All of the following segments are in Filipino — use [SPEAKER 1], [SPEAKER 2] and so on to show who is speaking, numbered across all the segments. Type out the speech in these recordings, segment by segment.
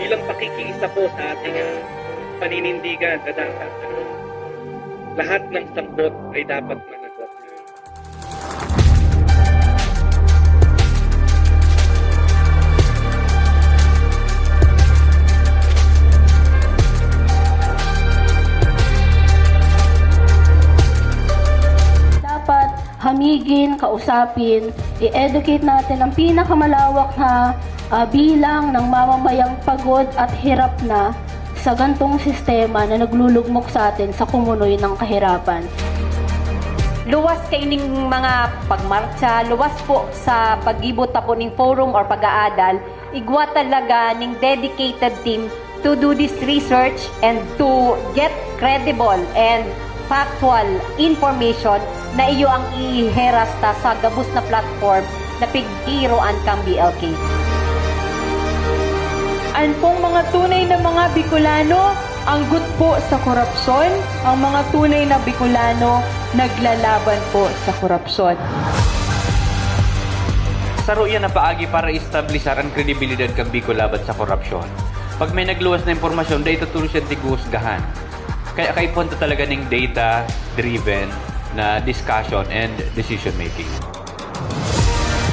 [SPEAKER 1] bilang pakikiisa po sa ating paninindigan na dapat lahat ng sangkot ay dapat managot.
[SPEAKER 2] Dapat hamigin, kausapin, i-educate natin ang pinakamalawak na bilang ng mamamayang pagod at hirap na sa gantong sistema na naglulugmok sa atin sa kumunoy ng kahirapan.
[SPEAKER 3] Luwas kaining mga pagmarcha, luwas po sa pag-ibot po ng forum or pag-aadal, igwa talaga ng dedicated team to do this research and to get credible and factual information na iyo ang iherasta sa gabus na platform na pig-iroan kang BLK.
[SPEAKER 4] An pong mga tunay na mga Bicolano ang gut po sa korupsyon, ang mga tunay na Bicolano naglalaban po sa korupsyon.
[SPEAKER 5] Saro yan na paagi para establisar ang kredibilidad kang Bicolaban sa korupsyon. Pag may nagluwas na impormasyon, dahil tutulong siya tiguhusgahan. Kaya kay punta talaga ng data-driven na discussion and decision-making.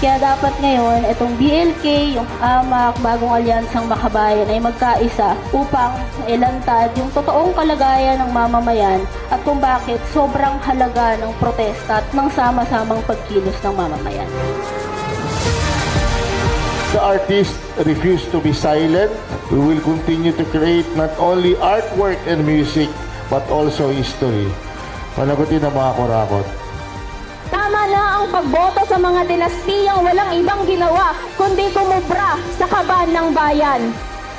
[SPEAKER 2] Kaya dapat ngayon, itong BLK, yung AMAC, Bagong Alyansang Makabayan ay magkaisa upang ilantad yung totoong kalagayan ng mamamayan at kung bakit sobrang halaga ng protesta at ng sama-samang pagkilos ng mamamayan.
[SPEAKER 6] The artists refuse to be silent. We will continue to create not only artwork and music, but also history. Panagutin ang mga kurakot.
[SPEAKER 7] Tama na ang pagboto sa mga dinastiyang walang ibang ginawa kundi kumubra sa kaban ng bayan.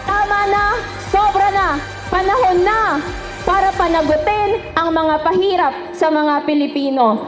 [SPEAKER 7] Tama na, sobra na, panahon na para panagutin ang mga pahirap sa mga Pilipino.